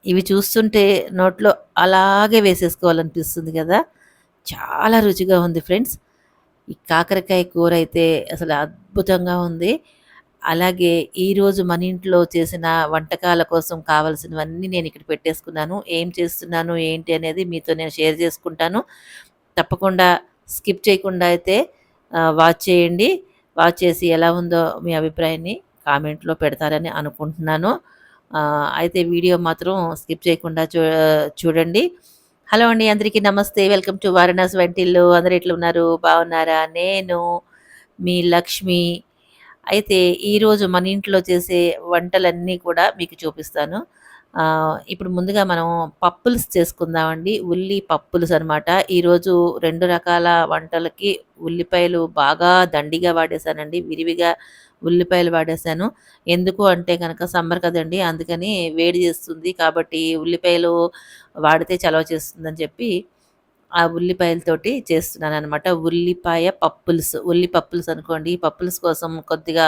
ఇవి చూస్తుంటే నోట్లో అలాగే వేసేసుకోవాలనిపిస్తుంది గదా! చాలా రుచిగా ఉంది ఫ్రెండ్స్. ఈ కాకరకాయ కూరైతే అసలు అద్భుతంగా ఉంది. అలాగే ఈరోజు మన ఇంట్లో చేసిన వంటకాల కోసం కావాల్సినవన్నీ నేనిక్కడ పెట్టేసుకున్నాను. ఏం చేస్తున్నాను, ఏంటి అనేది మీతో నేను షేర్ చేసుకుంటాను. తప్పకుండా స్కిప్ చేయకుండా అయితే వాచ్ చేయండి. వాచ్ చేసి ఎలా ఉందో మీ అభిప్రాయాన్ని కామెంట్‌లో పెడతారని అనుకుంటున్నాను. అయితే వీడియో మాత్రం స్కిప్ చేయకుండా చూడండి. హలో అండి. అందరికీ నమస్తే. వెల్కమ్ టు వారణాసి వంటిల్లు. అందరూ ఎట్లున్నారు? బాగున్నారా? నేను మీ లక్ష్మి. అయితే ఈరోజు మన ఇంట్లో చేసే వంటలన్నీ కూడా మీకు చూపిస్తాను. ఇప్పుడు ముందుగా మనం పప్పులుస్ చేసుకుందామండి. ఉల్లి పప్పులుస్ అనమాట. ఈరోజు 2 రకాల వంటలకి ఉల్లిపాయలు బాగా దండిగా వాడేశానండి. విరివిగా ఉల్లిపాయలు వాడేశాను. ఎందుకు అంటే గనక సమ్మర్ కదండీ! అందుకని వేడి చేస్తుంది. కాబట్టి ఉల్లిపాయలు వాడితే చలవ చేస్తుందని చెప్పి ఆ ఉల్లిపాయలతోటి చేస్తున్నాననమాట. ఉల్లిపాయ పప్పులుసు. ఉల్లి పప్పులుసు అనుకోండి. ఈ పప్పులుసు కోసం కొద్దిగా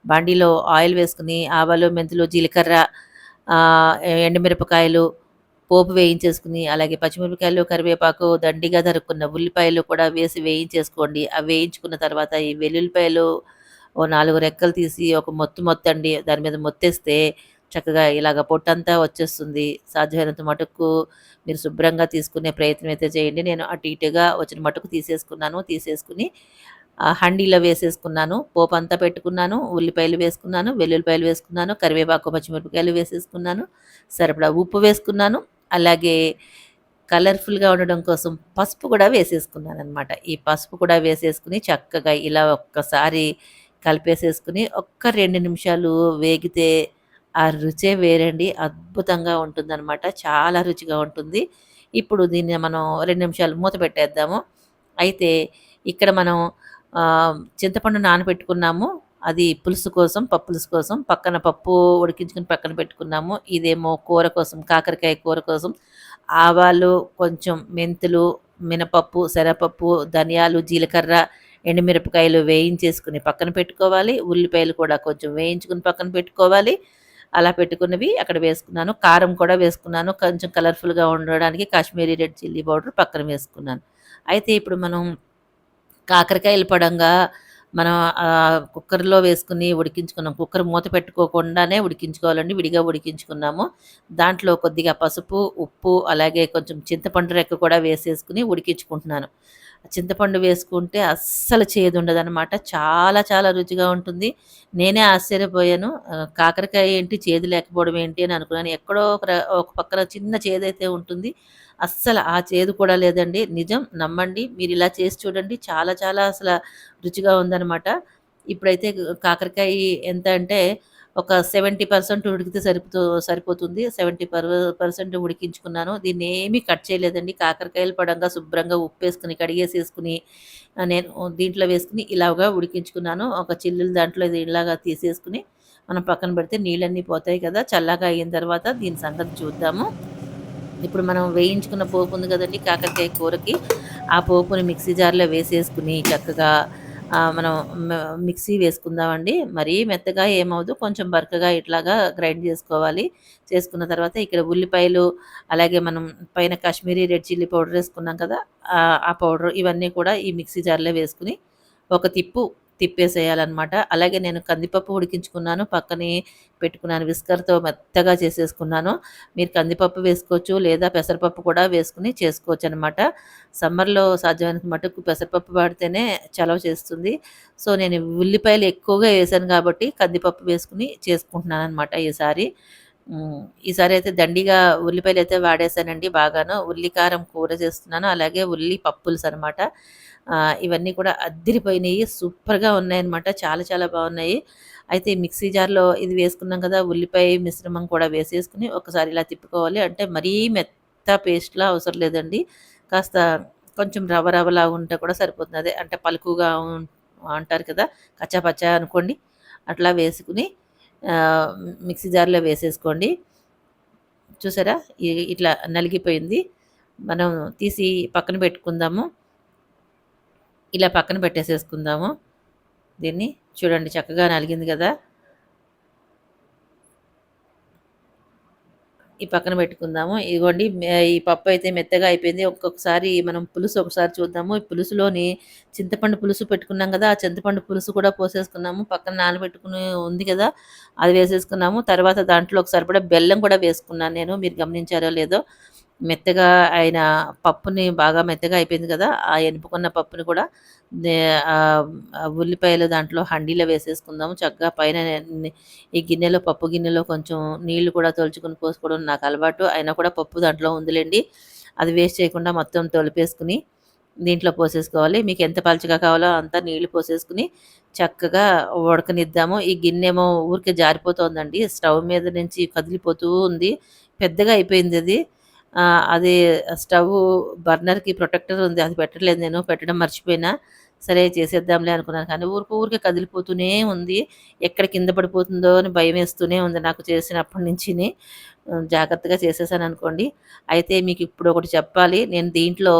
బాండీలో ఆయిల్ వేసుకొని ఆవాలు, మెంతులు, జీలకర్ర, ఎండుమిరపకాయలు పోపు వేయించేసుకొని, అలాగే పచ్చిమిరపకాయలు, కరివేపాకు, దండిగా తరుక్కున్న ఉల్లిపాయలు కూడా వేసి వేయించేసుకోండి. అవి వేయించుకున్న తర్వాత ఈ వెల్లుల్లిపాయలు ఓ 4 రెక్కలు తీసి ఒక మొత్తండి దాని మీద మొత్తేస్తే చక్కగా ఇలాగ పొట్టంతా వచ్చేస్తుంది. సాధ్యమైనంత మటుకు మీరు శుభ్రంగా తీసుకునే ప్రయత్నం అయితే చేయండి. నేను అటు ఇటుగా వచ్చిన మటుకు తీసేసుకున్నాను. తీసేసుకొని హండీలో వేసేసుకున్నాను. పోపంతా పెట్టుకున్నాను. ఉల్లిపాయలు వేసుకున్నాను. వెల్లుల్లిపాయలు వేసుకున్నాను. కరివేపాకు, పచ్చిమిరపకాయలు వేసేసుకున్నాను. సరిపడా ఉప్పు వేసుకున్నాను. అలాగే కలర్‌ఫుల్‌గా ఉండడం కోసం పసుపు కూడా వేసేసుకున్నాననమాట. ఈ పసుపు కూడా వేసేసుకొని చక్కగా ఇలా ఒక్కసారి కలిపేసేసుకొని ఒక్క 2 నిమిషాలు వేగితే ఆ రుచే వేరండి. అద్భుతంగా ఉంటుందనమాట. చాలా రుచిగా ఉంటుంది. ఇప్పుడు దీన్ని మనం 2 నిమిషాలు మూత పెట్టేద్దాము. అయితే ఇక్కడ మనం చింతపండు నానబెట్టుకున్నాము. అది పులుసు కోసం, పప్పులుసు కోసం. పక్కన పప్పు ఉడికించుకొని పక్కన పెట్టుకున్నాము. ఇదేమో కూర కోసం, కాకరకాయ కూర కోసం ఆవాలు, కొంచెం మెంతులు, మినపప్పు, శనగపప్పు, ధనియాలు, జీలకర్ర, ఎండుమిరపకాయలు వేయించేసుకొని పక్కన పెట్టుకోవాలి. ఉల్లిపాయలు కూడా కొంచెం వేయించుకొని పక్కన పెట్టుకోవాలి. అలా పెట్టుకున్నవి అక్కడ వేసుకున్నాను. కారం కూడా వేసుకున్నాను. కొంచెం కలర్‌ఫుల్‌గా ఉండడానికి కాశ్మీరీ రెడ్ చిల్లీ పౌడర్ పక్కన వేసుకున్నాను. అయితే ఇప్పుడు మనం కాకరకాయలు పడంగా మనం కుక్కర్‌లో వేసుకొని ఉడికించుకున్నాం. కుక్కర్ మూత పెట్టుకోకుండానే ఉడికించుకోవాలండి. విడిగా ఉడికించుకున్నాము. దాంట్లో కొద్దిగా పసుపు, ఉప్పు అలాగే కొంచెం చింతపండు రెక్క కూడా వేసేసుకొని ఉడికించుకుంటున్నాను. చింతపండు వేసుకుంటే అస్సలు చేదుండదనమాట. చాలా చాలా రుచిగా ఉంటుంది. నేనే ఆశ్చర్యపోయాను. కాకరకాయ ఏంటి చేదు లేకపోవడం ఏంటి అని అనుకున్నాను. ఎక్కడో ఒక పక్కన చిన్న చేదైతే ఉంటుంది. అస్సలు ఆ చేదు కూడా లేదండి. నిజం నమ్మండి. మీరిలా చేసి చూడండి. చాలా చాలా రుచిగా ఉందనమాట. ఇప్పుడైతే కాకరకాయ ఎంత అంటే ఒక 70% ఉడికితే సరిపోతుంది. 70% ఉడికించుకున్నాను. దీన్నేమి కట్ చేయలేదండి. కాకరకాయలు పడంగా శుభ్రంగా ఉప్పేసుకొని, కడిగేసేసుకొని నేను దీంట్లో వేసుకొని ఇలాగా ఉడికించుకున్నాను. ఒక చిల్లులు దాంట్లో ఇది ఇలాగా తీసేసుకొని మనం పక్కన పెడితే నీళ్ళన్నీ పోతాయి కదా! చల్లగా అయిన తర్వాత దీని సంగతి చూద్దాము. ఇప్పుడు మనం వేయించుకున్న పోపు ఉంది కదండీ కాకరకాయ కూరకి. ఆ పోపుని మిక్సీ జార్‌లో వేసేసుకొని చక్కగా మనం మ మిక్సీ వేసుకుందామండి. మరీ మెత్తగా ఏమవ్వదు. కొంచెం బరకగా ఇట్లాగా గ్రైండ్ చేసుకోవాలి. చేసుకున్న తర్వాత ఇక్కడ ఉల్లిపాయలు, అలాగే మనం పైన కాశ్మీరీ రెడ్ చిల్లీ పౌడర్ ఏసుకున్నాం కదా! ఆ పౌడర్ ఇవన్నీ కూడా ఈ మిక్సీ జార్‌లో వేసుకొని ఒక తిప్పేసేయాలనమాట. అలాగే నేను కందిపప్పు ఉడికించుకున్నాను. పక్కనే పెట్టుకున్నాను. విస్కర్‌తో మెత్తగా చేసేసుకున్నాను. మీరు కందిపప్పు వేసుకోవచ్చు. లేదా పెసరపప్పు కూడా వేసుకొని చేసుకోవచ్చనమాట. సమ్మర్‌లో సాధ్యమైనంత మటుకు పెసరపప్పు వాడితేనే చలవ చేస్తుంది. సో, నేను ఉల్లిపాయలు ఎక్కువగా వేశాను కాబట్టి కందిపప్పు వేసుకొని చేసుకుంటున్నాననమాట ఈసారి. ఈసారి అయితే దండిగా ఉల్లిపాయలైతే వాడేశానండి బాగాను. ఉల్లి కారం కూర చేస్తున్నాను. అలాగే ఉల్లి పప్పులుసనమాట. ఇవన్నీ కూడా అద్దిరిపోయినాయి. సూపర్‌గా ఉన్నాయన్నమాట. చాలా చాలా బావున్నాయి. అయితే మిక్సీ జార్‌లో ఇది వేసుకున్నాం కదా! ఉల్లిపాయ మిశ్రమం కూడా వేసేసుకొని ఒకసారి ఇలా తిప్పుకోవాలి. అంటే మరీ మెత్త పేస్ట్‌లా అవసరం లేదండి. కాస్త కొంచెం రవ్వ రవ్వలాగా ఉంటే కూడా సరిపోతుంది. అదే అంటే పలుకుగా అంటారు కదా! కచ్చా పచ్చా అనుకోండి. అట్లా వేసుకొని ఆహ్, మిక్సీ జార్‌లో వేసేసుకోండి. చూసారా? ఇట్లా నలిగిపోయింది. మనం తీసి పక్కన పెట్టుకుందాము. ఇలా పక్కన పెట్టేసేసుకుందాము. దీన్ని చూడండి చక్కగా నలిగింది గదా! ఈ పక్కన పెట్టుకుందాము. ఇదిగోండి ఈ పప్పయితే మెత్తగా అయిపోయింది. ఒక్కొక్కసారి మనం పులుసు ఒకసారి చూద్దాము. ఈ పులుసులోని చింతపండు పులుసు పెట్టుకున్నాం గదా! ఆ చింతపండు పులుసు కూడా పోసేసుకున్నాము. పక్కన నానబెట్టుకుని ఉంది గదా! అది వేసేసుకున్నాము. తర్వాత దాంట్లోకి సరిపడా బెల్లం కూడా వేసుకున్నాను నేను. మీరు గమనించారో లేదో. మెత్తగా అయిన పప్పుని బాగా మెత్తగా అయిపోయింది గదా! ఆ ఎనుపుకున్న పప్పుని కూడా దే ఉల్లిపాయలు దాంట్లో హండీలో వేసేసుకుందాము. చక్కగా పైన ఈ గిన్నెలో పప్పు గిన్నెలో కొంచెం నీళ్లు కూడా తోల్చుకొని పోసుకోవడం నాకు అలవాటు. అయినా కూడా పప్పు దాంట్లో ఉందిలెండి. అది వేస్ట్ చేయకుండా మొత్తం తొలిపేసుకొని దీంట్లో పోసేసుకోవాలి. మీకెంత పలచగా కావాలో అంత నీళ్లు పోసేసుకొని చక్కగా ఉడకనిద్దాము. ఈ గిన్నేమో ఊరికే జారిపోతోందండి. స్టవ్ మీద నుంచి కదిలిపోతూ ఉంది. పెద్దగా అయిపోయిందది. అది స్టవ్వు బర్నర్‌కి ప్రొటెక్టర్ ఉంది. అది పెట్టలేదు నేను. పెట్టడం మర్చిపోయినా. సరే చేసేద్దాంలే అనుకున్నాను. కానీ ఊరికే కదిలిపోతూనే ఉంది. ఎక్కడ కింద పడిపోతుందో అని భయమేస్తూనే ఉంది నాకు చేసినప్పటి నుంచిని. జాగ్రత్తగా చేసేసాననుకోండి. అయితే మీకిప్పుడు ఒకటి చెప్పాలి. నేను దీంట్లో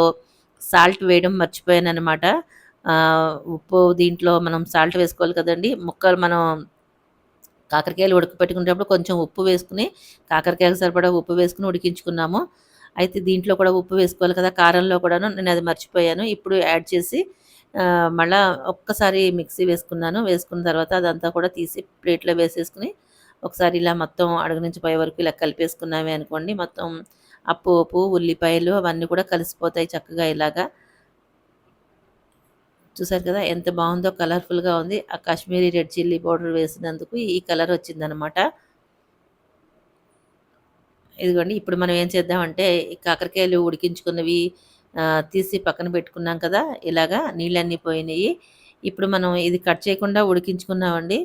సాల్ట్ వేయడం మర్చిపోయాననమాట. ఉప్పు దీంట్లో మనం సాల్ట్ వేసుకోవాలి కదండీ! ముక్కలు మనం కాకరకాయలు ఉడకపెట్టుకునేటప్పుడు కొంచెం ఉప్పు వేసుకొని, కాకరకాయలకు సరిపడా ఉప్పు వేసుకొని ఉడికించుకున్నాము. అయితే దీంట్లో కూడా ఉప్పు వేసుకోవాలి కదా! కారంలో కూడాను నేనది మర్చిపోయాను. ఇప్పుడు యాడ్ చేసి మళ్ళా ఒక్కసారి మిక్సీ వేసుకున్నాను. వేసుకున్న తర్వాత అదంతా కూడా తీసి ప్లేట్‌లో వేసేసుకొని, ఒకసారి ఇలా మొత్తం అడుగు నుంచి పై వరకు ఇలా కలిపేసుకున్నామే అనుకోండి, మొత్తం ఆ పోపు, ఉల్లిపాయలు అవన్నీ కూడా కలిసిపోతాయి చక్కగా ఇలాగా. చూసారు కదా! ఎంత బావుందో కలర్‌ఫుల్‌గా ఉంది. ఆ కాశ్మీరీ రెడ్ చిల్లీ పౌడర్ వేసినందుకు ఈ కలర్ వచ్చిందనమాట. ఇదిగోండి ఇప్పుడు మనం ఏం చేద్దామంటే, ఈ కాకరకాయలు ఉడికించుకున్నవి తీసి పక్కన పెట్టుకున్నాం కదా! ఇలాగా నీళ్ళన్నీ పోయినియి. ఇప్పుడు మనం ఇది కట్ చేయకుండా ఉడికించుకున్నామండి.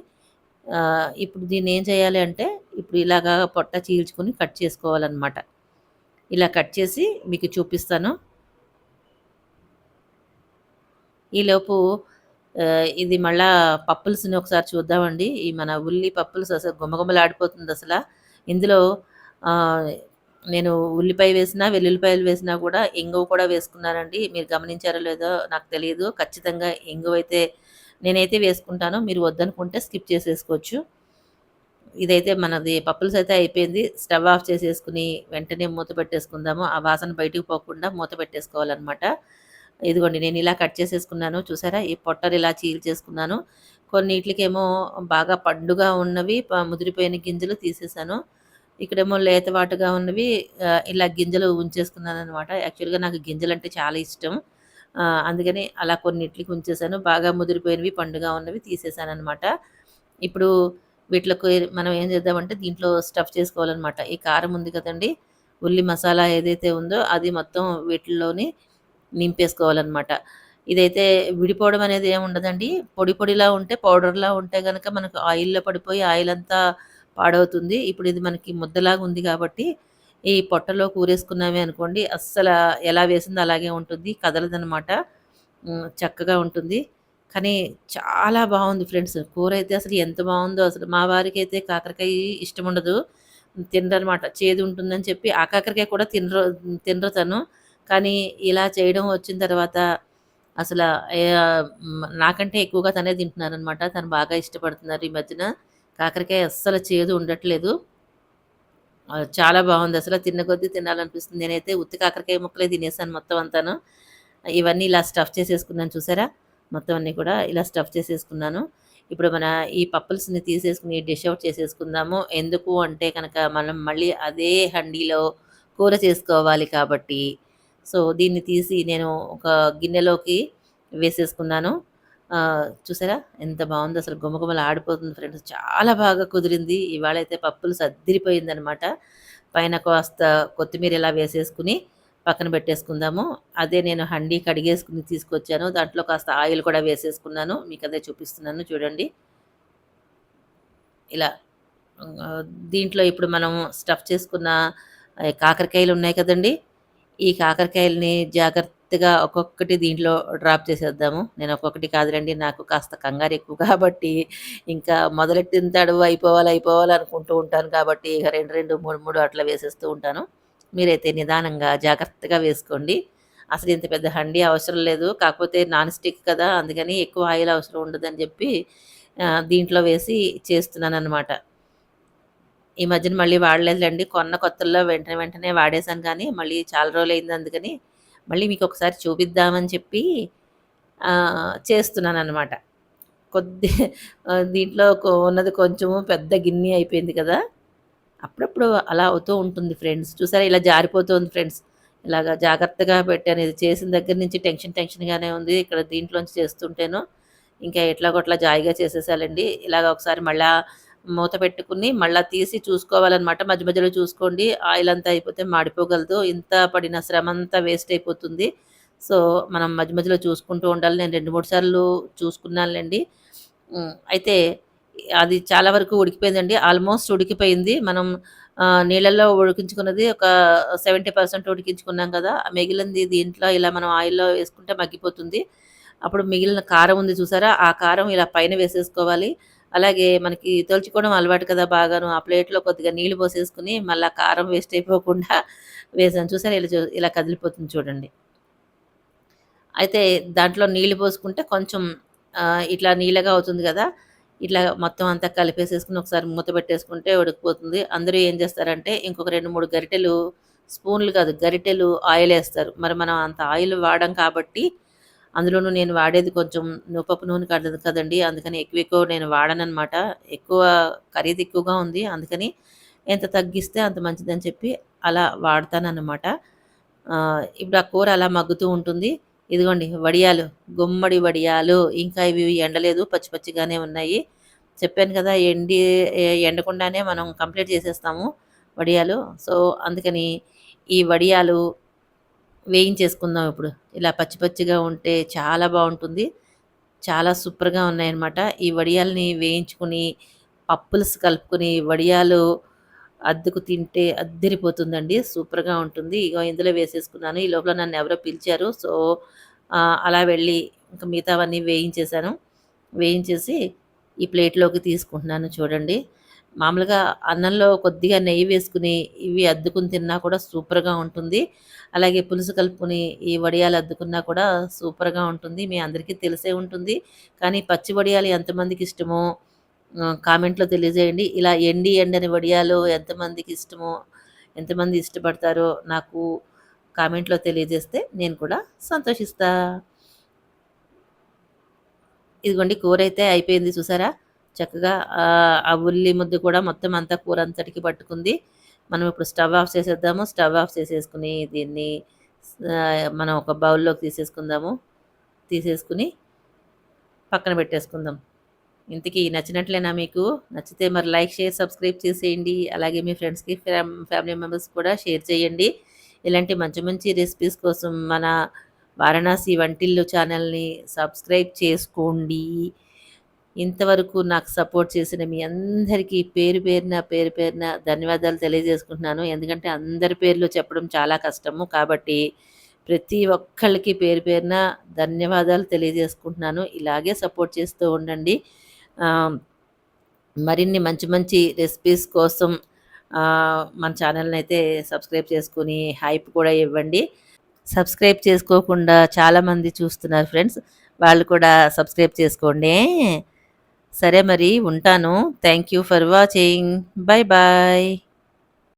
ఇప్పుడు దీన్నేం చేయాలి అంటే, ఇప్పుడు ఇలాగా పొట్ట చీల్చుకొని కట్ చేసుకోవాలనమాట. ఇలా కట్ చేసి మీకు చూపిస్తాను. ఈలోపు ఇది మళ్ళా పప్పుల్స్‌ని ఒకసారి చూద్దామండి. ఈ మన ఉల్లి పప్పుల్స్ అసలు గుమగుమలాడిపోతుందసల. ఇందులో ఆహ్, నేను ఉల్లిపాయ వేసినా, వెల్లుల్లిపాయలు వేసినా కూడా ఇంగువ కూడా వేసుకున్నానండి. మీరు గమనించారో లేదో నాకు తెలీదు. ఖచ్చితంగా ఇంగువైతే నేనైతే వేసుకుంటాను. మీరు వద్దనుకుంటే స్కిప్ చేసేసుకోవచ్చు. ఇదైతే మనది పప్పుల్స్ అయితే అయిపోయింది. స్టవ్ ఆఫ్ చేసేసుకొని వెంటనే మూత పెట్టేసుకుందాము. ఆ వాసన బయటికి పోకుండా మూత పెట్టేసుకోవాలనమాట. ఇదిగోండి నేనిలా కట్ చేసేసుకున్నాను. చూసారా? ఈ పొట్టలు ఇలా చీల్చేసుకున్నాను. కొన్నిట్లికేమో బాగా పండుగా ఉన్నవి ముదిరిపోయిన గింజలు తీసేసాను. ఇక్కడేమో లేతవాటుగా ఉన్నవి ఇలా గింజలు ఉంచేసుకున్నాననమాట. యాక్చువల్‌గా నాకు గింజలంటే చాలా ఇష్టం. అందుకని అలా కొన్నిట్లికి ఉంచేసాను. బాగా ముదిరిపోయినవి, పండుగా ఉన్నవి తీసేసాననమాట. ఇప్పుడు వీటిలోకి మనం ఏం చేద్దామంటే దీంట్లో స్టఫ్ చేసుకోవాలనమాట. ఈ కారం ఉంది కదండీ! ఉల్లి మసాలా ఏదైతే ఉందో అది మొత్తం వీటిల్లోని నింపేసుకోవాలనమాట. ఇదైతే విడిపోవడం అనేది ఏముండదండి. పొడి పొడిలా ఉంటే పౌడర్‌లా ఉంటే గనక మనకు ఆయిల్‌లో పడిపోయి ఆయిలంతా పాడవుతుంది. ఇప్పుడు ఇది మనకి ముద్దలాగా ఉంది కాబట్టి ఈ పొట్టలో కూరేసుకున్నామే అనుకోండి అస్సల ఎలా వేసిందో అలాగే ఉంటుంది. కదలదనమాట. చక్కగా ఉంటుంది. కానీ చాలా బావుంది ఫ్రెండ్స్. కూరైతే అసలు ఎంత బావుందో అసలు. మా వారికైతే కాకరకాయ ఇష్టముండదు. తినరనమాట. చేదుంటుందని చెప్పి ఆ కాకరకాయ కూడా తినరు తను. కానీ ఇలా చేయడం వచ్చిన తర్వాత అసల నాకంటే ఎక్కువగా తనే తింటున్నారనమాట. తను బాగా ఇష్టపడుతున్నారు ఈ మధ్యన. కాకరకాయ అస్సలు చేదు ఉండట్లేదు. చాలా బావుందసల. తిన్న కొద్దీ తినాలనిపిస్తుంది. నేనైతే ఉత్తి కాకరకాయ ముక్కలే తినేసాను మొత్తం అంతాను. ఇవన్నీ ఇలా స్టఫ్ చేసేసుకున్నాను చూసారా? మొత్తం అన్నీ కూడా ఇలా స్టఫ్ చేసేసుకున్నాను. ఇప్పుడు మన ఈ పప్పుల్స్‌ని తీసేసుకొని డిష్ ఔట్ చేసేసుకుందాము. ఎందుకు అంటే కనుక మనం మళ్ళీ అదే హండీలో కూర చేసుకోవాలి కాబట్టి. సో, దీన్ని తీసి నేను ఒక గిన్నెలోకి వేసేసుకున్నాను. చూసారా? ఎంత బావుందో అసలు గుమగుమలాడిపోతుంది ఫ్రెండ్స్. చాలా బాగా కుదిరింది. ఇవాళైతే పప్పులుస్ అద్దిరిపోయిందనమాట. పైన కాస్త కొత్తిమీర ఇలా వేసేసుకొని పక్కన పెట్టేసుకుందాము. అదే నేను హండీ కడిగేసుకొని తీసుకొచ్చాను. దాంట్లో కాస్త ఆయిల్ కూడా వేసేసుకున్నాను. మీకదే చూపిస్తున్నాను చూడండి. ఇలా ఆహ్, దీంట్లో ఇప్పుడు మనం స్టఫ్ చేసుకున్న కాకరకాయలున్నాయి కదండీ! ఈ కాకరకాయలని జాగ్రత్తగా ఒక్కొక్కటి దీంట్లో డ్రాప్ చేసేద్దాము. నేను ఒక్కొక్కటి కాదులెండి. నాకు కాస్త కంగారెక్కువ కాబట్టి ఇంకా మొదలెట్టిన తడవు అయిపోవాలి అనుకుంటూ ఉంటాను కాబట్టి ఇక 2, 2, 3, 3 అట్లా వేసేస్తూ ఉంటాను. మీరైతే నిదానంగా జాగ్రత్తగా వేసుకోండి. అసలు ఇంత పెద్ద హండీ అవసరం లేదు. కాకపోతే నాన్ స్టిక్ కదా! అందుకని ఎక్కువ ఆయిల్ అవసరం ఉండదని జెప్పి దీంట్లో వేసి చేస్తున్నాననమాట. ఈ మధ్యన మళ్ళీ వాడలేదులెండి. కొన్న కొత్తల్లో వెంటనే వాడేసాను కానీ, మళ్ళీ చాలా రోజులయింది అందుకని, మళ్ళీ మీకొకసారి చూపిద్దామని చెప్పి చేస్తున్నాననమాట. కొద్ది దీంట్లో ఉన్నది కొంచెము పెద్ద గిన్నె అయిపోయింది కదా! అప్పుడప్పుడు అలా అవుతూ ఉంటుంది ఫ్రెండ్స్. చూసారా ఇలా జారిపోతుంది ఫ్రెండ్స్. ఇలాగ జాగ్రత్తగా పెట్టాను. ఇది చేసిన దగ్గర నుంచి టెన్షన్‌గానే ఉంది. ఇక్కడ దీంట్లోంచి చేస్తుంటేను ఇంకా ఎట్లాగో అట్లా జాయిగా చేసేసాలండి. ఇలాగ ఒకసారి మళ్ళా మూత పెట్టుకుని, మళ్ళా తీసి చూసుకోవాలనమాట. మధ్య మధ్యలో చూసుకోండి. ఆయిల్ అంతా అయిపోతే మాడిపోగలదు. ఇంత పడిన శ్రమంతా వేస్ట్ అయిపోతుంది. సో, మనం మధ్య మధ్యలో చూసుకుంటూ ఉండాలి. నేను 2, 3 సార్లు చూసుకున్నానులెండి. అయితే అది చాలా వరకు ఉడికిపోయిందండి. ఆల్మోస్ట్ ఉడికిపోయింది. మనం నీళ్ళల్లో ఉడికించుకున్నది ఒక 70% ఉడికించుకున్నాం కదా! మిగిలింది దీంట్లో ఇలా మనం ఆయిల్‌లో వేసుకుంటే మగ్గిపోతుంది. అప్పుడు మిగిలిన కారం ఉంది చూసారా? ఆ కారం ఇలా పైన వేసేసుకోవాలి. అలాగే మనకి తోల్చుకోవడం అలవాటు కదా బాగాను. ఆ ప్లేట్‌లో కొద్దిగా నీళ్లు పోసేసుకొని మళ్ళా కారం వేస్ట్ అయిపోకుండా వేసాను. చూసారా? ఇలా కదిలిపోతుంది చూడండి. అయితే దాంట్లో నీళ్లు పోసుకుంటే కొంచెం ఇట్లా నీళ్ళగా అవుతుంది గదా! ఇట్లా మొత్తం అంతా కలిపేసేసుకొని ఒకసారి మూత పెట్టేసుకుంటే ఉడికిపోతుంది. అందరూ ఏం చేస్తారంటే ఇంకొక 2, 3 గరిటెలు స్పూన్లు కాదు గరిటెలు ఆయిలేస్తారు. మరి మనం అంత ఆయిల్ వాడం కాబట్టి అందులోనూ నేను వాడేది కొంచెం నువ్వుపప్పు నూనె కదండీ! అందుకని ఎక్కువ నేను వాడననమాట. ఎక్కువ ఖరీదు ఎక్కువగా ఉంది. అందుకని ఎంత తగ్గిస్తే అంత మంచిదని చెప్పి అలా వాడతాననమాట. ఇప్పుడు ఆ కూర అలా మగ్గుతూ ఉంటుంది. ఇదిగోండి వడియాలు, గుమ్మడి వడియాలు ఇంకా ఇవి ఎండలేదు పచ్చి పచ్చిగానే ఉన్నాయి. చెప్పాను కదా! ఎండకుండానే మనం కంప్లీట్ చేసేస్తాము వడియాలు. సో, అందుకని ఈ వడియాలు వేయించేసుకుందాం ఇప్పుడు. ఇలా పచ్చి పచ్చిగా ఉంటే చాలా బావుంటుంది. చాలా సూపర్‌గా ఉన్నాయన్నమాట. ఈ వడియాల్ని వేయించుకొని, పప్పులుసు కలుపుకొని, వడియాలు అద్దుకు తింటే అద్దిరిపోతుందండి. సూపర్‌గా ఉంటుంది. ఇగో ఇందులో వేసేసుకున్నాను. ఈ లోపల నన్నెవరో పిలిచారు. సో, అలా వెళ్ళి ఇంక మిగతావన్నీ వేయించేశాను. వేయించేసి ఈ ప్లేట్‌లోకి తీసుకుంటున్నాను చూడండి. మామూలుగా అన్నంలో కొద్దిగా నెయ్యి వేసుకొని, ఇవి అద్దుకుని తిన్నా కూడా సూపర్‌గా ఉంటుంది. అలాగే పులుసు కలుపుకొని ఈ వడియాలు అద్దుకున్నా కూడా సూపర్‌గా ఉంటుంది. మీ అందరికీ తెలిసే ఉంటుంది. కానీ పచ్చి వడియాలు ఎంతమందికిష్టమో కామెంట్‌లో తెలియజేయండి. ఇలా ఎండని వడియాలు ఎంతమందికిష్టమో, ఎంతమంది ఇష్టపడతారో నాకు కామెంట్‌లో తెలియజేస్తే నేను కూడా సంతోషిస్తా. ఇదిగోండి కూరైతే అయిపోయింది చూసారా? చక్కగా ఆ ఉల్లి ముద్ద కూడా మొత్తం అంతా కూరంతటికి పట్టుకుంది. మనం ఇప్పుడు స్టవ్ ఆఫ్ చేసేద్దాము. స్టవ్ ఆఫ్ చేసేసుకొని దీన్ని మనం ఒక బౌల్‌లోకి తీసేసుకుందాము. తీసేసుకొని పక్కన పెట్టేసుకుందాం. ఇంతకీ నచ్చినట్లేనా మీకు? నచ్చితే మరి లైక్, షేర్, సబ్స్క్రైబ్ చేసేయండి. అలాగే మీ ఫ్రెండ్స్‌కి, ఫ్యామిలీ మెంబర్స్‌కి కూడా షేర్ చేయండి. ఇలాంటి మంచి మంచి రెసిపీస్ కోసం మన వారణాసి వంటిల్లు ఛానల్‌ని సబ్స్క్రైబ్ చేసుకోండి. ఇంతవరకు నాకు సపోర్ట్ చేసిన మీ అందరికీ పేరు పేరున ధన్యవాదాలు తెలియజేసుకుంటున్నాను. ఎందుకంటే అందరి పేర్లు చెప్పడం చాలా కష్టము. కాబట్టి ప్రతి ఒక్కళ్ళకి పేరు పేరున ధన్యవాదాలు తెలియజేసుకుంటున్నాను. ఇలాగే సపోర్ట్ చేస్తూ ఉండండి. ఆహ్, మరిన్ని మంచి మంచి రెసిపీస్ కోసం మన ఛానల్‌నయితే సబ్స్క్రైబ్ చేసుకొని హైప్ కూడా ఇవ్వండి. సబ్స్క్రైబ్ చేసుకోకుండా చాలామంది చూస్తున్నారు ఫ్రెండ్స్. వాళ్ళు కూడా సబ్స్క్రైబ్ చేసుకోండే. సరే మరి ఉంటాను. Thank you for watching. Bye bye.